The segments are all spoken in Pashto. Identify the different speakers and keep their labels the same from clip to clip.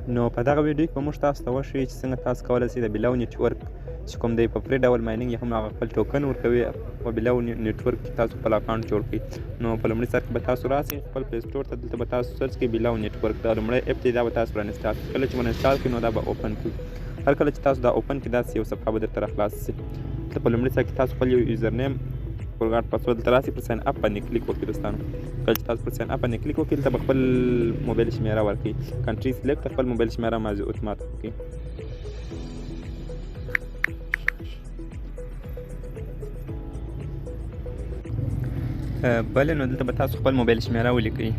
Speaker 1: نو په دغه ویډیو کې به موږ تاسو ته وښیو چې څنګه تاسو کولی شئ د بیلاو نیټورک چې کوم دی په فري ډول مایننګ یې هم هغه خپل ټوکن ورکوي په بیلاو نیټورک کې تاسو خپل اکاونټ جوړ کړئ. نو په لومړي سر کې به تاسو راسئ خپل پلی سټور ته، دلته به تاسو سرچ کړئ بیلاو نیټورک. دا لومړی اپ دی، دا به تاسو رانسټال کړئ. کله چې انسټال کړئ نو دا به اوپن کړئ. هر کله چې تاسو دا اوپن کړئ داسې یو صفحه به درته راخلاصه شي. دلته په لومړي سر کې تاسو خپل یو یوزر نیم فورګاټ پاسورډ دلته راسئ، پر ساین اپ باندې کلیک وکړئ دوستانو. کله چې تاسو پر ساین اپ باندې کلیک وکړئ دلته به خپل موبایل شمیره ورکړئ. کنټري سلیکټ خپل موبایل شمیره اتومات وکړئ. بله نو دلته به تاسو خپل موبایل شمیره ولیکئ.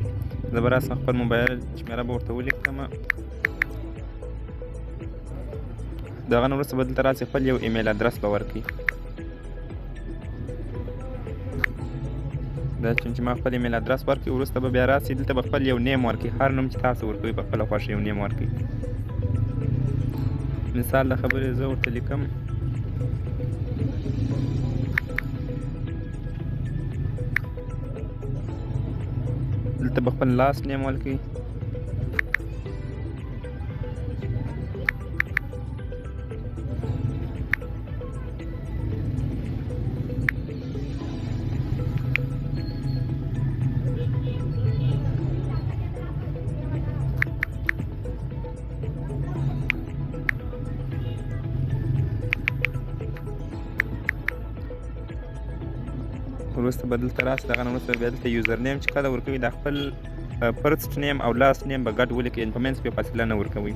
Speaker 1: زه به راسم خپل موبایل شمیره به ورته ولیکم. د هغه نه وروسته به دلته راسئ خپل یو ایمیل ادرس به ورکړئ. دا چې ما خپل ایمیل ادرس ورکړئ وروسته به بیا راسئ دلته به خپل یو نیم ورکړئ. هر نوم چې تاسو ورکوئ په خپله خوښه یو نیم ورکړئ. مثال د خبرې زه ورته لیکم دلته به خپل لاست نیم ورکړئ. وروسته به دلته راسئ، د هغه نه وروسته بیا دلته یوزر نیم چې کله ورکوئ دا خپل فرست نیم او لاست نیم به ګډ ولیکئ، په منځ کې فاصله نه ورکوئ.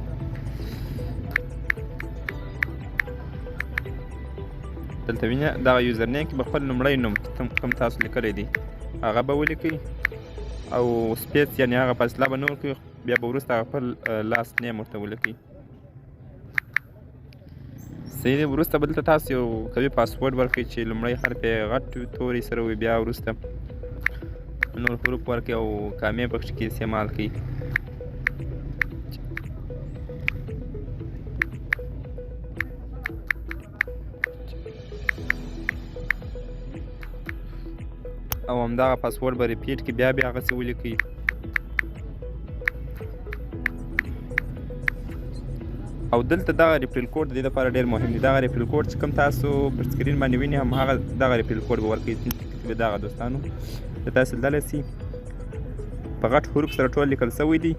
Speaker 1: دلته وینئ دغه یوزر نیم کې به خپل لومړی نوم کوم تاسو لیکلی دی هغه به ولیکئ او سپیس یعنې هغه فاصله به نه ورکوئ. بیا به وروسته هغه خپل لاست نیم ورته ولیکئ. صحیح دی. وروسته به دلته تاسو یو قوي پاسورډ ورکړئ چې لومړی حرف یې غټ توري سره وي، بیا وروسته نور حروف ورکړئ او کامې پکښې کې استعمال کړئ. او همدغه پاسورډ به ریپیټ کړئ، بیا هغسې ولیکئ. او دلته دغه ریفرل کوډ د دې لپاره ډېر مهم دی. دغه ریفرل کوډ چې کوم تاسو پر سکرین باندې وینئ هماغه دغه ریفرل کوډ به ورکوئ. دغه دوستانو د تاسو لیدلی سئ په غټ حروف سره ټول لیکل سوی دی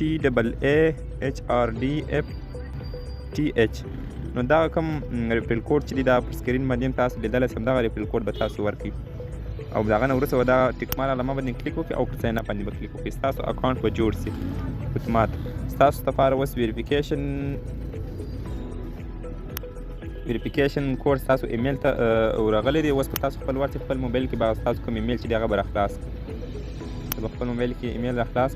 Speaker 1: TAAHRDFTH. نو دغه کوم ریفرل کوډ چې دی دا پر سکرین باندې هم تاسو لیدلی سئ، همدغه ریفرل کوډ به تاسو ورکوئ. او د هغه نه وروسته به دغه ټیک مال علامه باندې کلیک وکړئ او پر ساین اپ باندې به کلیک وکړئ. ستاسو اکاونټ به جوړ سي اتومات. ستاسو لپاره اوس ویریفیکیشن کوډ ستاسو ایمیل ته ورغلی دی. اوس به تاسو خپل ورته خپل موبایل کې به ستاسو کوم ایمیل چې دی هغه به راخلاص کړئ. به خپل موبایل کې ایمیل راخلاص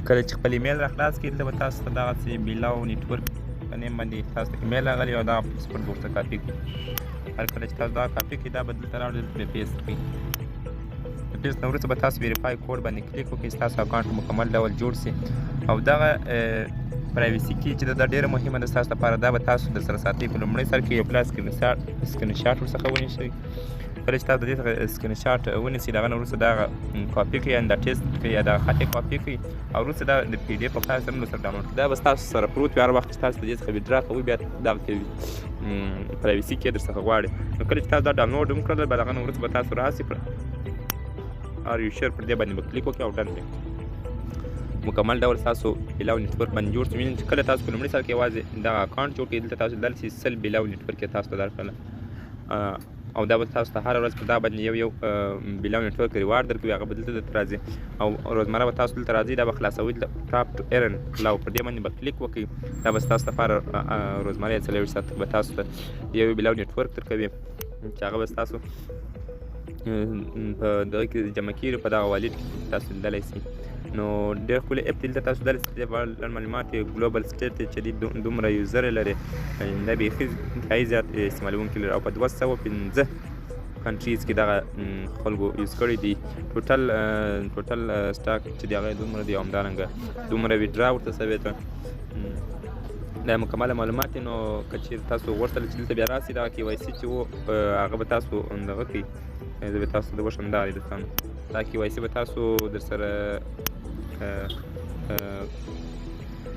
Speaker 1: کله چې خپل ایمیل راخلاص کړئ دلته به تاسو ته دغسې بیلاو نیټورک په نیم باندې تاسو ته ایمیل راغلی او دغه پاسورډ به ورته کاپي کړئ. هر کله چې تاسو دغه کاپي کړئ دا به دلته راوړئ، دلته به پیسټ کړئ. د پیسټ نه وروسته به تاسو ویریفای کوډ باندې کلیک وکړئ، ستاسو اکاونټ په مکمل ډول جوړ سي. او دغه پرایویسي کی چې دا ډېره مهمه ده ستاسو لپاره، دا به تاسو درسره ساتئ. په لومړي سر کې یو پلاس سکرین شاټ ورڅخه ونیسئ. کله چې تاسو د دې څخه سکرین شاټ ونیسئ د هغه نه وروسته دغه کاپي کړئ، دا ټیسټ کړئ یا دغه خطي کاپي کړئ او وروسته دا د PDF په فایل سره سره ډاونلوډ کړئ. دا به ستاسو سره پروت وي. هر وخت چې تاسو د دې څخه ویډرا کوئ بیا دغه پرایویسي کې درڅخه غواړي. نو کله چې تاسو دا ډاونلوډ هم کړل بیا د هغه نه وروسته به تاسو راسئ آر یو شیر پر دې باندې به کلیک وکړئ او ډن کړئ. مکمل ډول تاسو بیلاو نیټورک باندې جوړ شوي. چې کله تاسو په لومړي سر کې یوازې دغه اکاونټ جوړ کړئ دلته تاسو دلته سل بیلاو نیټورک یې تاسو ته درکړله او دا به تاسو ته هره ورځ په دا باندې یو بیلاو نیټورک ریوارډ درکوي. هغه به دلته درته راځي او روزمره به تاسو دلته راځي. دا به خلاصوي ټاپ ټو ارن لاو پر دې باندې به کلیک وکړئ. دا به ستاسو لپاره روزمره یې 40 ساعت به تاسو ته یو بیلاو نیټورک درکوي چې هغه به ستاسو په دغه کې جمع کېږي په دغه والید کې تاسو لیدلی سئ. نو ډېر ښکلی اپ دی. دلته تاسو لیدلی سئ په اړه معلومات یې ګلوبل سټیټ دی چې دومره یوزر یې لري، دا بیخي انتهایي زیات استعمالوونکي لري او په 215 کنټریز کې دغه خلکو یوز کړی دی. ټوټل سټاک چې دی هغه دومره دی او همدارنګه دومره ویډرا ورته سوې ده. دا مکمله معلومات دي. نو که چېرې تاسو غوښتل چې دلته بیا راسئ دغه KYC چې و هغه به تاسو دغه کړئ. زه به تاسو ته وښیم دغه دی دوستانو. دا KYC به تاسو در سره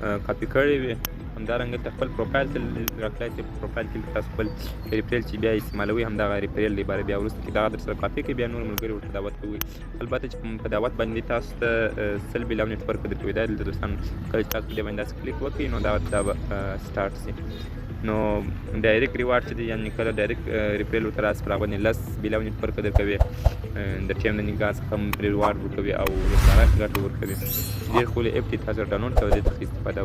Speaker 1: کاپي کړی وي همدارنګه ته خپل پروفایل ته راتلای شئ په پروفایل کې تاسو خپل ریفرل چې بیا استعمالوي همدغه ریفرل دی بیا وروسته چې دغه در سره کاپي کوي بیا نور ملګري ورته دعوت کوي البته چې په دعوت باندې تاسو ته سل بیلاو نیټورک درته وي دا دلته دوستان کله چې تاسو په دې باندې داسې کلیک وکړئ نو دا به سټارټ شي نو ډایرکټ ریوارډ چې دی یعنې کله ډایرکټ ریفرل ورته راسي په هغه باندې 10 بیلاو نیټورک درکوي د ټیم د نګاه څخه هم ریوارډ ورکوي او ورسره ګټه ورکوي ډېر ښکلی اپ دی تاسو ډاونلوډ کوئ د استفاده